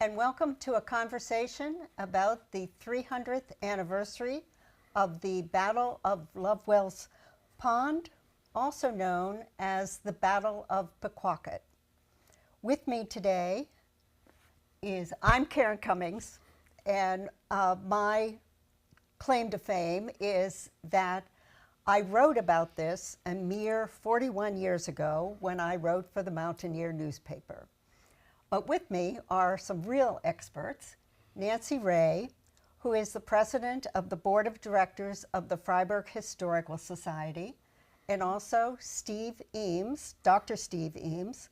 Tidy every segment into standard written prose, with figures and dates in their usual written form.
and welcome to a conversation about the 300th anniversary of the Battle of Lovewell's Pond, also known as the Battle of Pequawket. With me today I'm Karen Cummings, and my claim to fame is that I wrote about this a mere 41 years ago when I wrote for the Mountaineer newspaper. But with me are some real experts, Nancy Ray, who is the president of the board of directors of the Freiburg Historical Society, and also Steve Eames, Dr. Steve Eames,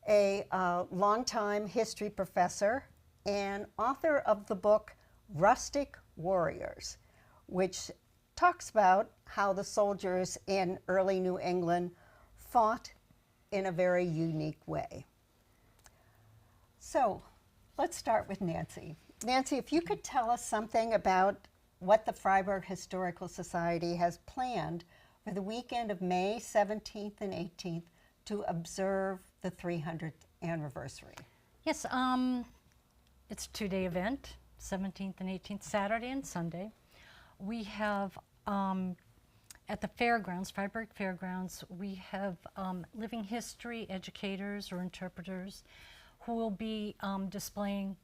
a longtime history professor and author of the book Rustic Warriors, which talks about how the soldiers in early New England fought in a very unique way. So let's start with Nancy. Nancy, if you could tell us something about what the Freiburg Historical Society has planned for the weekend of May 17th and 18th to observe the 300th anniversary. Yes, it's a two-day event, 17th and 18th, Saturday and Sunday. We have at the fairgrounds, Freiburg Fairgrounds, we have living history educators or interpreters who will be displaying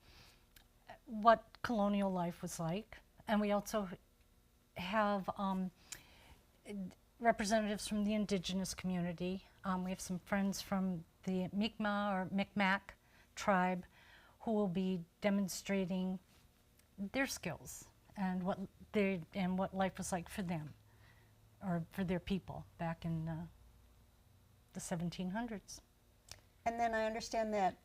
what colonial life was like. And we also have representatives from the indigenous community. We have some friends from the Mi'kmaq or Micmac tribe who will be demonstrating their skills and what life was like for them or for their people back in the 1700s. And then I understand that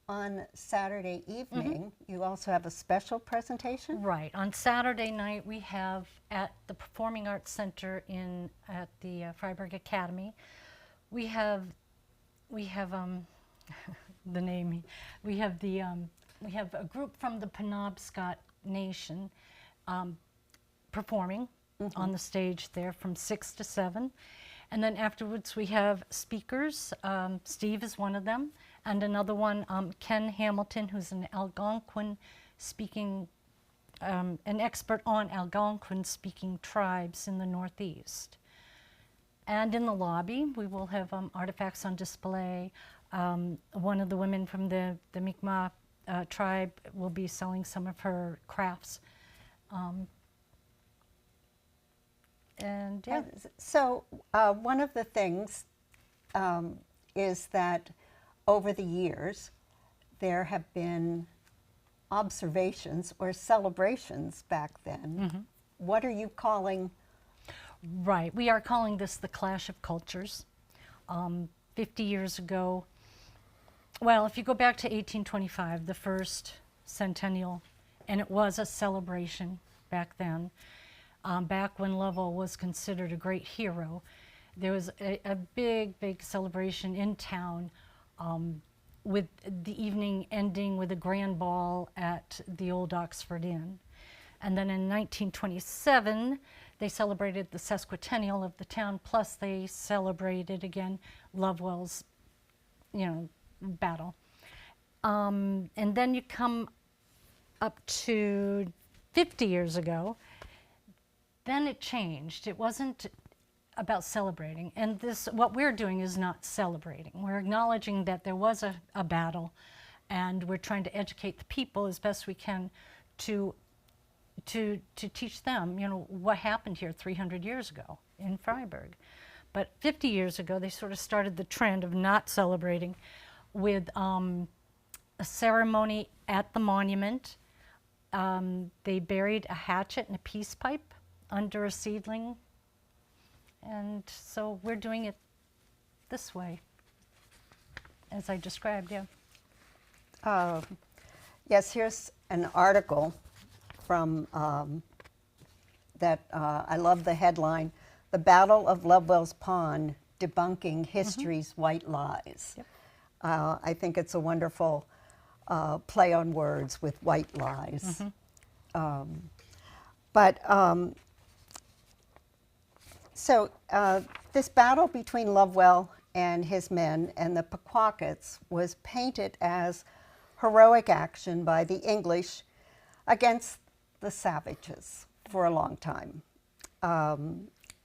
on Saturday evening, you also have a special presentation? Right. On Saturday night, we have at the Performing Arts Center at the Freiburg Academy, we have the name. We have a group from the Penobscot Nation performing on the stage there from 6 to 7. And then afterwards we have speakers. Steve is one of them. And another one, Ken Hamilton, who's an Algonquin speaking, an expert on Algonquin speaking tribes in the Northeast. And in the lobby, we will have artifacts on display. One of the women from the Mi'kmaq tribe will be selling some of her crafts. And yeah. So one of the things is that over the years, there have been observations or celebrations back then. What are you calling? Right, we are calling this the Clash of Cultures. 50 years ago, well, if you go back to 1825, the first centennial, and it was a celebration back then. Back when Lovewell was considered a great hero, there was a big, big celebration in town with the evening ending with a grand ball at the old Oxford Inn. And then in 1927, they celebrated the sesquicentennial of the town, plus they celebrated again Lovewell's, battle. And then you come up to 50 years ago, then it changed. It wasn't about celebrating. And what we're doing is not celebrating. We're acknowledging that there was a battle, and we're trying to educate the people as best we can to teach them, what happened here 300 years ago in Freiburg. But 50 years ago, they sort of started the trend of not celebrating with a ceremony at the monument. They buried a hatchet and a peace pipe under a seedling. And so we're doing it this way, as I described, yeah. Yes, here's an article from that I love the headline, "The Battle of Lovewell's Pond, Debunking History's White Lies." Yep. I think it's a wonderful play on words with white lies. So this battle between Lovewell and his men and the Pequawkets was painted as heroic action by the English against the savages for a long time.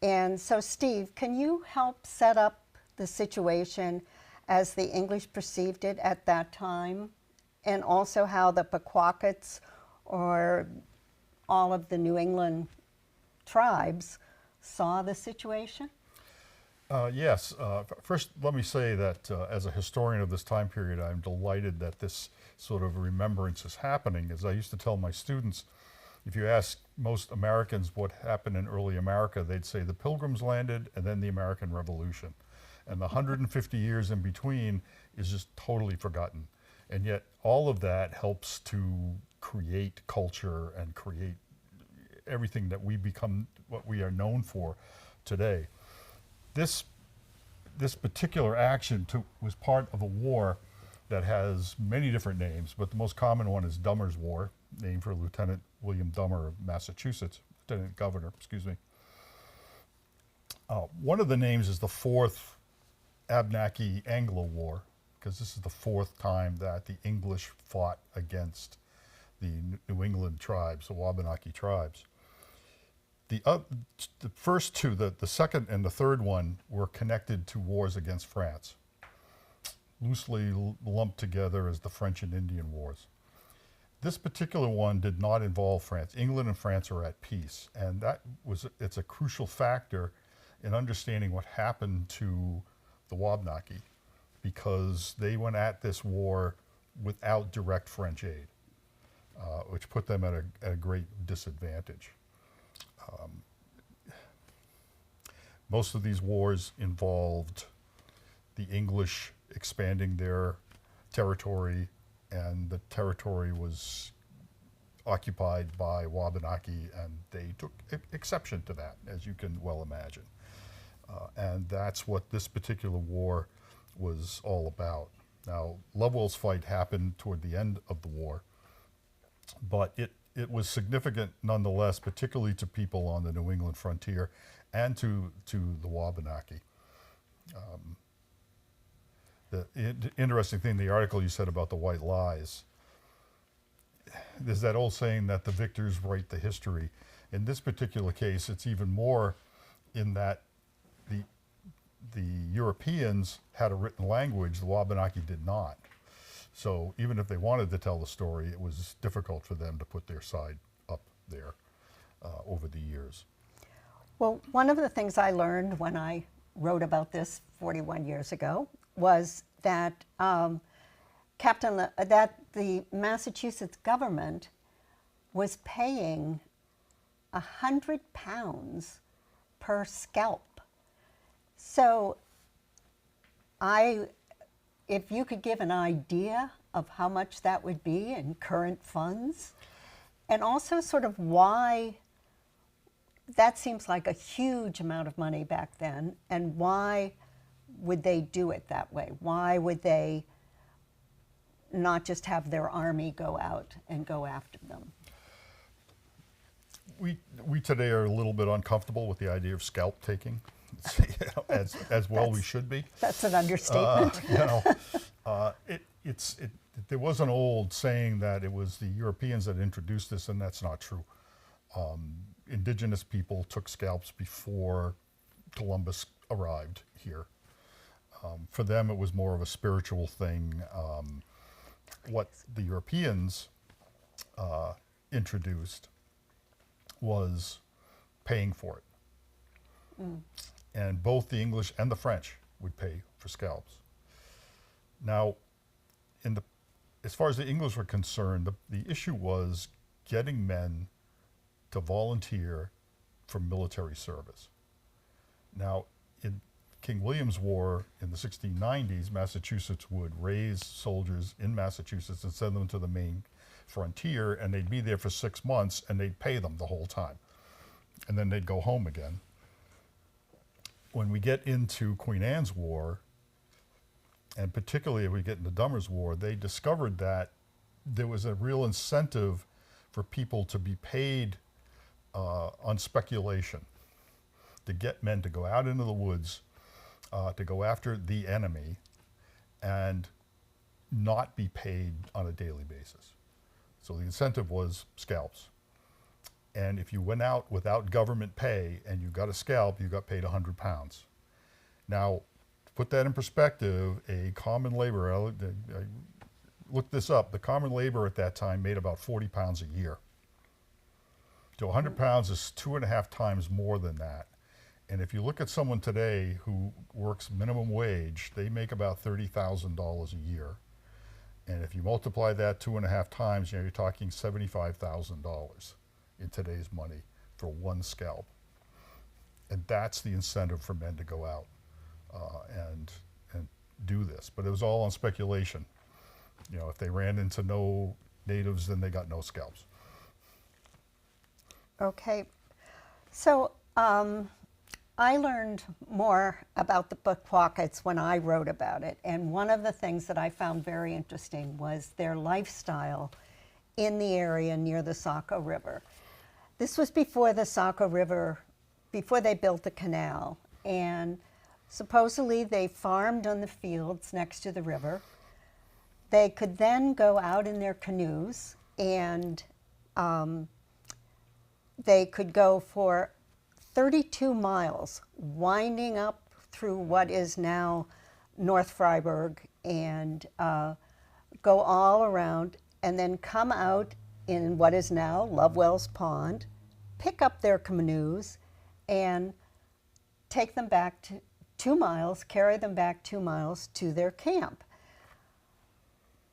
And so, Steve, can you help set up the situation as the English perceived it at that time, and also how the Pequawkets or all of the New England tribes saw the situation? Yes. First, let me say that as a historian of this time period, I'm delighted that this sort of remembrance is happening. As I used to tell my students, if you ask most Americans what happened in early America, they'd say the Pilgrims landed and then the American Revolution. And the 150 years in between is just totally forgotten. And yet all of that helps to create culture and create everything that we become, what we are known for today. This particular action was part of a war that has many different names, but the most common one is Dummer's War, named for Lieutenant William Dummer of Massachusetts, Lieutenant Governor, excuse me. One of the names is the Fourth Abnaki-Anglo War, because this is the fourth time that the English fought against the New England tribes, the Wabanaki tribes. The first two, the second and the third one, were connected to wars against France, loosely lumped together as the French and Indian Wars. This particular one did not involve France. England and France are at peace, and it's a crucial factor in understanding what happened to the Wabanaki, because they went at this war without direct French aid, which put them at a great disadvantage. Most of these wars involved the English expanding their territory, and the territory was occupied by Wabanaki, and they took exception to that, as you can well imagine. And that's what this particular war was all about. Now, Lovewell's fight happened toward the end of the war, but it was significant nonetheless, particularly to people on the New England frontier and to the Wabanaki. The interesting thing, the article you said about the white lies, there's that old saying that the victors write the history. In this particular case, it's even more in that the Europeans had a written language, the Wabanaki did not. So even if they wanted to tell the story, it was difficult for them to put their side up there over the years. Well, one of the things I learned when I wrote about this 41 years ago was that that the Massachusetts government was paying £100 per scalp. So if you could give an idea of how much that would be in current funds, and also sort of why that seems like a huge amount of money back then, and why would they do it that way? Why would they not just have their army go out and go after them? We today are a little bit uncomfortable with the idea of scalp taking, as well we should be. That's an understatement. There was an old saying that it was the Europeans that introduced this, and that's not true. Indigenous people took scalps before Columbus arrived here. For them, it was more of a spiritual thing. What the Europeans introduced was paying for it. And both the English and the French would pay for scalps. Now, as far as the English were concerned, the issue was getting men to volunteer for military service. Now, in King William's War in the 1690s, Massachusetts would raise soldiers in Massachusetts and send them to the main frontier, and they'd be there for 6 months, and they'd pay them the whole time. And then they'd go home again. When we get into Queen Anne's War, and particularly if we get into Dummer's War, they discovered that there was a real incentive for people to be paid on speculation, to get men to go out into the woods, to go after the enemy, and not be paid on a daily basis. So the incentive was scalps. And if you went out without government pay and you got a scalp, you got paid 100 pounds. Now, to put that in perspective, a common laborer, I looked this up, the common laborer at that time made about 40 pounds a year. So 100 pounds is 2.5 times more than that. And if you look at someone today who works minimum wage, they make about $30,000 a year. And if you multiply that 2.5 times, you're talking $75,000 in today's money for one scalp. And that's the incentive for men to go out and do this. But it was all on speculation. You know, if they ran into no natives, then they got no scalps. Okay, so I learned more about the Pequawkets when I wrote about it, and one of the things that I found very interesting was their lifestyle in the area near the Saco River. This was before the Saco River, before they built the canal, and supposedly they farmed on the fields next to the river. They could then go out in their canoes and they could go for 32 miles, winding up through what is now North Freiburg and go all around and then come out in what is now Lovewell's Pond, pick up their canoes and take them back to 2 miles, carry them back 2 miles to their camp.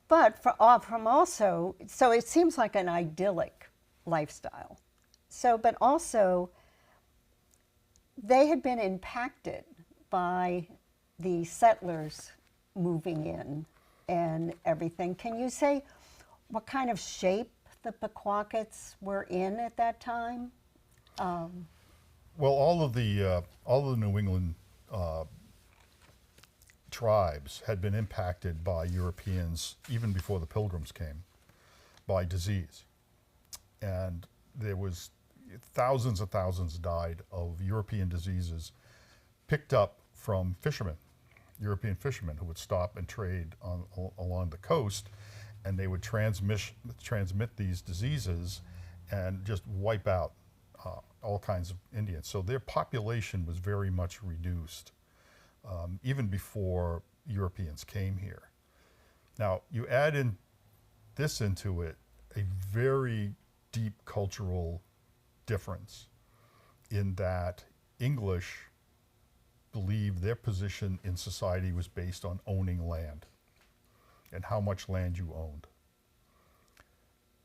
But from also, so it seems like an idyllic lifestyle. So, but also, they had been impacted by the settlers moving in and everything. Can you say what kind of shape the Pequawkets were in at that time? Well, all of the New England tribes had been impacted by Europeans even before the Pilgrims came, by disease, and there was thousands and thousands died of European diseases picked up from fishermen, European fishermen who would stop and trade along the coast, and they would transmit these diseases and just wipe out all kinds of Indians. So their population was very much reduced even before Europeans came here. Now, you add in this into it, a very deep cultural difference in that English believed their position in society was based on owning land and how much land you owned.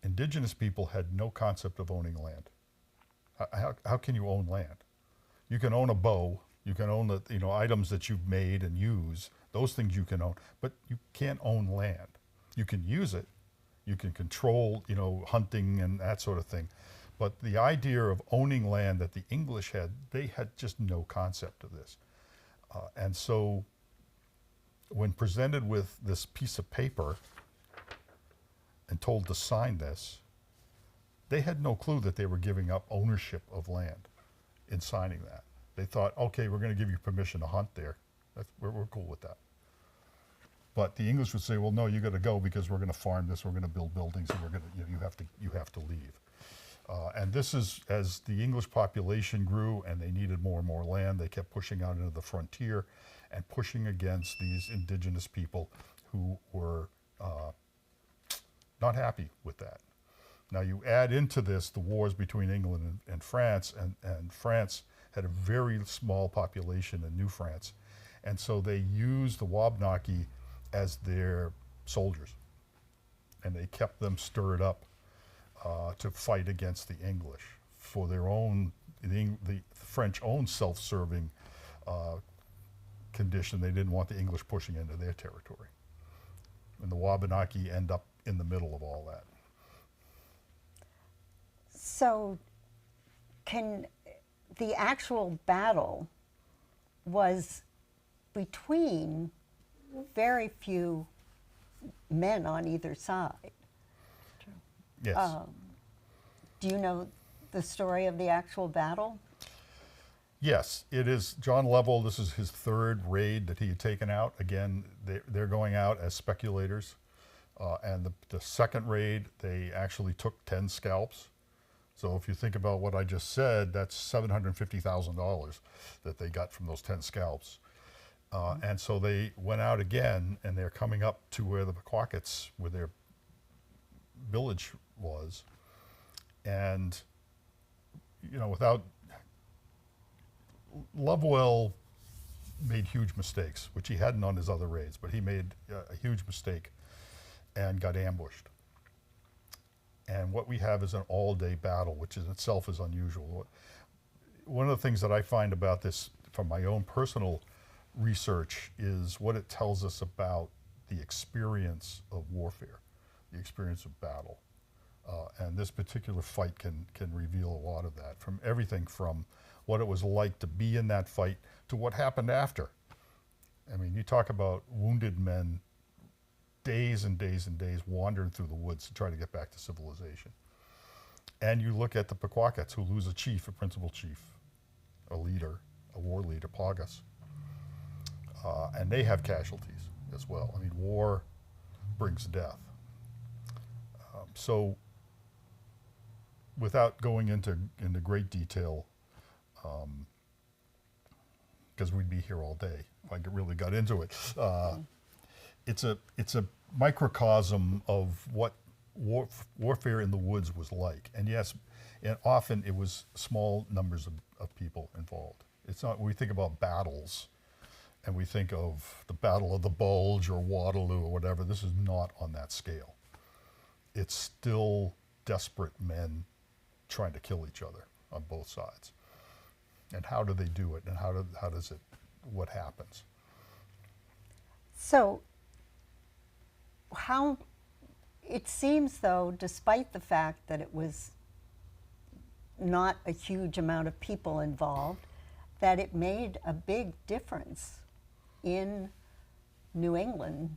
Indigenous people had no concept of owning land. How can you own land? You can own a bow, you can own the items that you've made and use, those things you can own, but you can't own land. You can use it, you can control hunting and that sort of thing. But the idea of owning land that the English had, they had just no concept of this. And so when presented with this piece of paper and told to sign this, they had no clue that they were giving up ownership of land in signing that. They thought, okay, we're going to give you permission to hunt there. We're cool with that. But the English would say, well, no, you got to go because we're going to farm this, we're going to build buildings, and we're going to, you have to leave. And this is, as the English population grew and they needed more and more land, they kept pushing out into the frontier and pushing against these indigenous people who were not happy with that. Now you add into this the wars between England and France, and France had a very small population in New France. And so they used the Wabanaki as their soldiers. And they kept them stirred up to fight against the English for their own, the French own self-serving condition. They didn't want the English pushing into their territory. And the Wabanaki end up in the middle of all that. So the actual battle was between very few men on either side. Yes. Do you know the story of the actual battle? Yes, it is John Lovewell. This is his third raid that he had taken out. Again, they're going out as speculators. And the second raid, they actually took 10 scalps. So if you think about what I just said, that's $750,000 that they got from those 10 scalps. And so they went out again, and they're coming up to where the Pequawkets, where their village was. And, you know, Lovewell made huge mistakes, which he hadn't on his other raids, but he made a huge mistake and got ambushed. And what we have is an all-day battle, which in itself is unusual. One of the things that I find about this from my own personal research is what it tells us about the experience of warfare, the experience of battle. And this particular fight can reveal a lot of that, from everything from what it was like to be in that fight to what happened after. I mean, you talk about wounded men days and days and days wandering through the woods to try to get back to civilization. And you look at the Pequawkets, who lose a chief, a principal chief, a leader, a war leader, Paugus. And they have casualties as well. I mean, war brings death. So without going into great detail, because we'd be here all day if I really got into it. It's a microcosm of what warfare in the woods was like. And yes, and often it was small numbers of people involved. It's not, when we think about battles and we think of the Battle of the Bulge or Waterloo or whatever, this is not on that scale. It's still desperate men trying to kill each other on both sides. And how do they do it, and how does it, what happens? So, how, it seems though, despite the fact that it was not a huge amount of people involved, that it made a big difference in New England.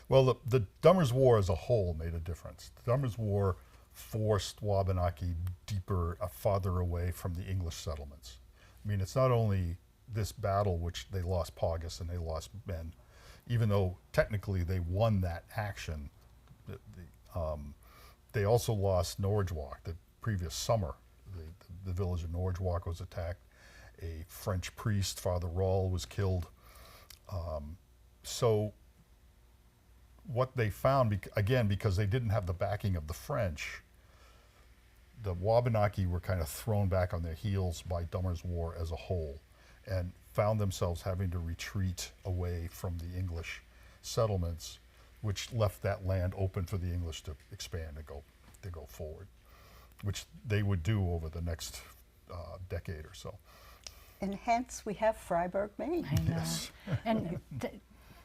Well, the Dummers War as a whole made a difference. The Dummers War forced Wabanaki deeper, farther away from the English settlements. I mean, it's not only this battle, which they lost Paugus and they lost men, even though technically they won that action, they also lost Norridgewock. The previous summer, the village of Norridgewock was attacked. A French priest, Father Rawl, was killed. So what they found, again, because they didn't have the backing of the French, the Wabanaki were kind of thrown back on their heels by Dummers War as a whole, and found themselves having to retreat away from the English settlements, which left that land open for the English to expand and go forward, which they would do over the next decade or so. And hence we have Fryeburg, Maine. I know. Yes. And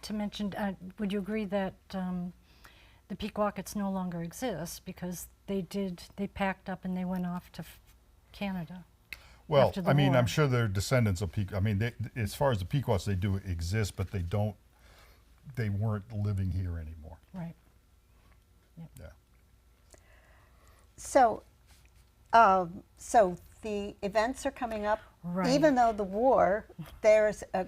to mention, would you agree that the Pequawkets no longer exist because they packed up and they went off to Canada? Well, after the I mean, war? I'm sure they're descendants of Pequot. I mean, as far as the Pequots, they do exist, but they weren't living here anymore. Right. Yeah. So, so the events are coming up. Right. Even though the war, there's a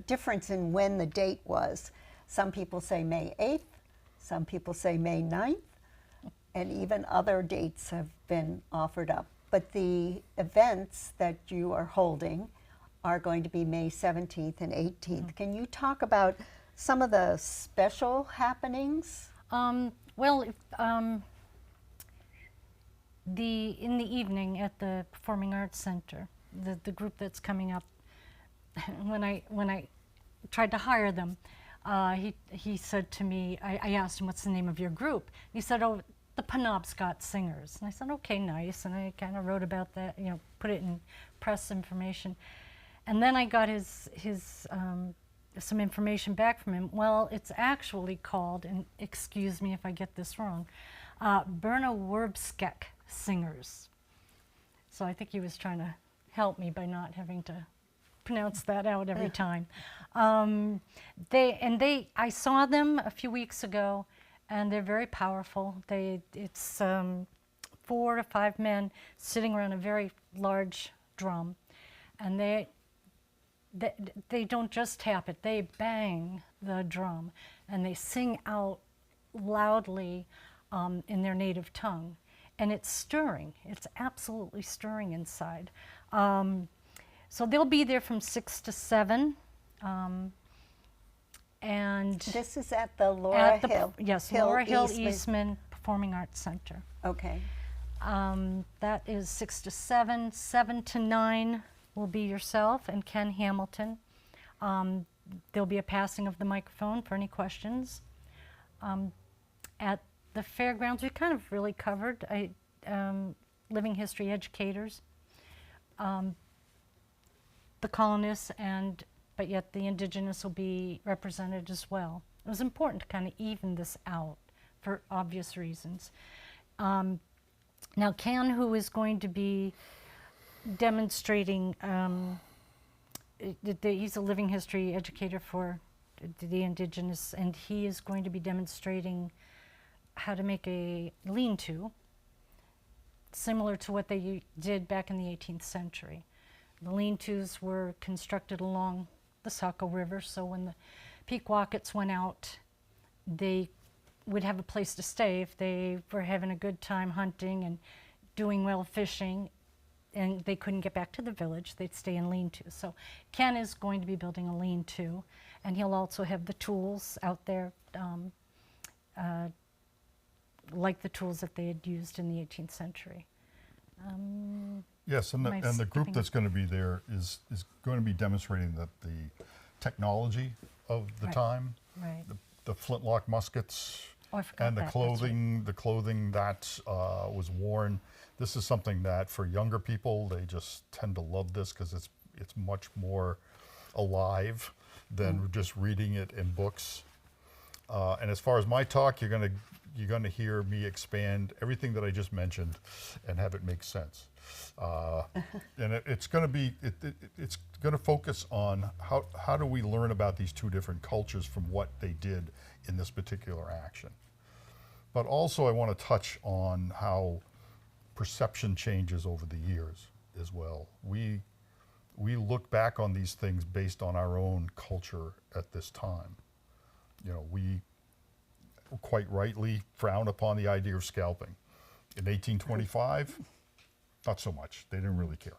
difference in when the date was. Some people say May 8th, some people say May 9th, and even other dates have been offered up. But the events that you are holding are going to be May 17th and 18th. Can you talk about some of the special happenings? Well, in the evening at the Performing Arts Center, the group that's coming up, when I tried to hire them, he said to me, I asked him, what's the name of your group? And he said, oh, the Penobscot Singers. And I said, okay, nice. And I kind of wrote about that, you know, put it in press information. And then I got some information back from him. Well, it's actually called, and excuse me if I get this wrong, Berna Werbskek Singers. So I think he was trying to help me by not having to pronounce that out every time. I saw them a few weeks ago, and they're very powerful. It's 4 to 5 men sitting around a very large drum, and they don't just tap it, they bang the drum and they sing out loudly in their native tongue. And it's stirring, it's absolutely stirring inside. So they'll be there from 6 to 7. And This is at the Laura Hill. Yes, Laura Hill Eastman Performing Arts Center. Okay. That is 6 to 7. 7 to 9 will be yourself and Ken Hamilton. There'll be a passing of the microphone for any questions. At the fairgrounds, we kind of really covered living history educators, the colonists, but yet the indigenous will be represented as well. It was important to kind of even this out for obvious reasons. Now Ken, who is going to be demonstrating, he's a living history educator for the indigenous, and he is going to be demonstrating how to make a lean-to, similar to what they did back in the 18th century. The lean-tos were constructed along the Saco River, so when the Pequawkets went out, they would have a place to stay if they were having a good time hunting and doing well fishing, and they couldn't get back to the village, they'd stay in lean-tos. So Ken is going to be building a lean-to, and he'll also have the tools out there, like the tools that they had used in the 18th century. Yes, and the group that's going to be there is going to be demonstrating that the technology of the time, Right. the flintlock muskets, Oh, I forgot and the that, that's right. clothing that was worn. This is something that for younger people, they just tend to love this because it's much more alive than just reading it in books. And as far as my talk, you're gonna hear me expand everything that I just mentioned and have it make sense. And it's gonna be it's gonna focus on how do we learn about these two different cultures from what they did in this particular action. But also I want to touch on how perception changes over the years as well. We look back on these things based on our own culture at this time. You know, we quite rightly frown upon the idea of scalping. In 1825, not so much. They didn't really care.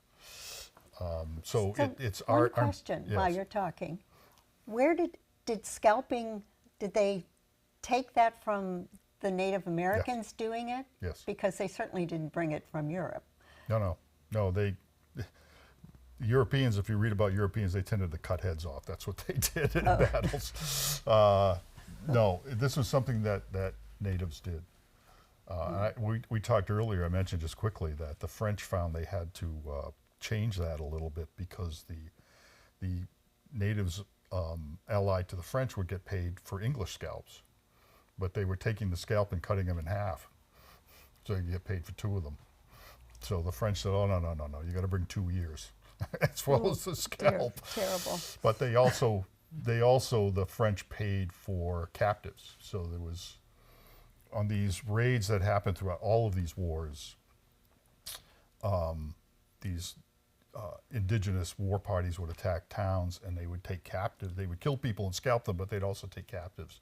So it's one question yes. while you're talking. Where did scalping, did they take that from the Native Americans doing it? Yes. Because they certainly didn't bring it from Europe. No. The Europeans, if you read about Europeans, they tended to cut heads off. That's what they did in battles. No, this was something that natives did. We talked earlier, I mentioned just quickly that the French found they had to change that a little bit because the natives allied to the French would get paid for English scalps, but they were taking the scalp and cutting them in half, so you get paid for 2 of them. So the French said, oh, no, you got to bring 2 ears as well as the scalp. Terrible. But they also, the French paid for captives. So there was, on these raids that happened throughout all of these wars, these indigenous war parties would attack towns and they would take captives. They would kill people and scalp them, but they'd also take captives.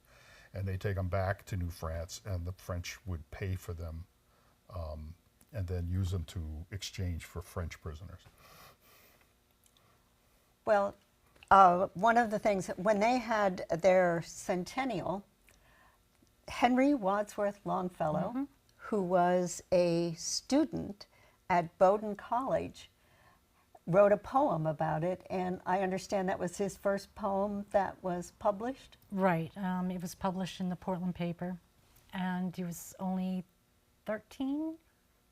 And they'd take them back to New France, and the French would pay for them and then use them to exchange for French prisoners. Well, one of the things, when they had their centennial, Henry Wadsworth Longfellow, who was a student at Bowdoin College, wrote a poem about it, and I understand that was his first poem that was published? Right. It was published in the Portland paper, and he was only 13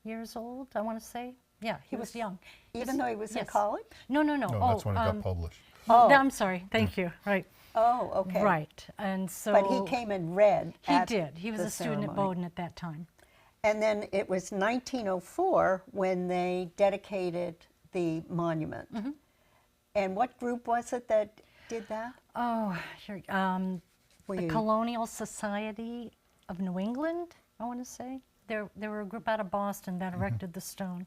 years old, I want to say. Yeah, he was young. Even though he was in yes. college? No. No, that's when it got published. Oh. No, I'm sorry. Thank you. Right. Oh, okay. Right. And so. But he came and read He did. He was the a student at ceremony. Bowdoin at that time. And then it was 1904 when they dedicated the monument. And what group was it that did that? Oh, here, Were the you- Colonial Society of New England, I want to say. There were a group out of Boston that erected the stone.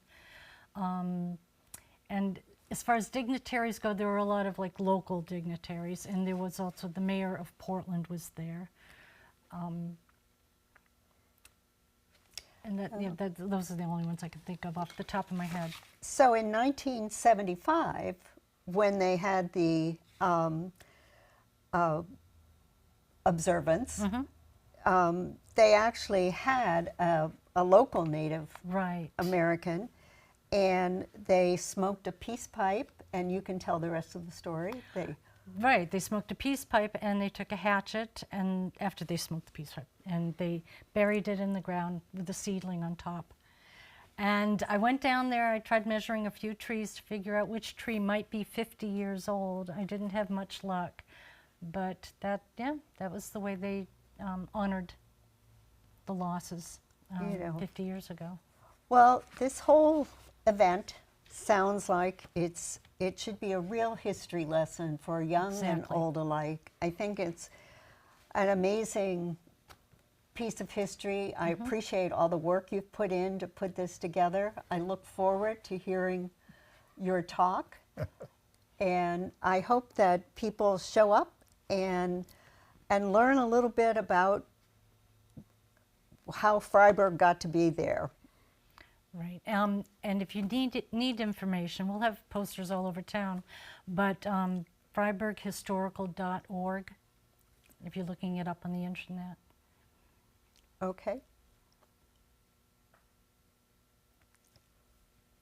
And as far as dignitaries go, there were a lot of like local dignitaries, and there was also the mayor of Portland was there. And those are the only ones I can think of off the top of my head. So in 1975, when they had the observance, they actually had a local Native Right. American, and they smoked a peace pipe, and you can tell the rest of the story. Right, they smoked a peace pipe and they took a hatchet, and after they smoked the peace pipe, and they buried it in the ground with a seedling on top. And I went down there, I tried measuring a few trees to figure out which tree might be 50 years old. I didn't have much luck, but that was the way they honored the losses 50 years ago. Well, this whole event sounds like it should be a real history lesson for young and Exactly. old alike. I think it's an amazing piece of history. I appreciate all the work you've put in to put this together. I look forward to hearing your talk. And I hope that people show up and learn a little bit about how Freiburg got to be there. Right, and if you need information, we'll have posters all over town, but FreiburgHistorical.org, if you're looking it up on the internet. Okay.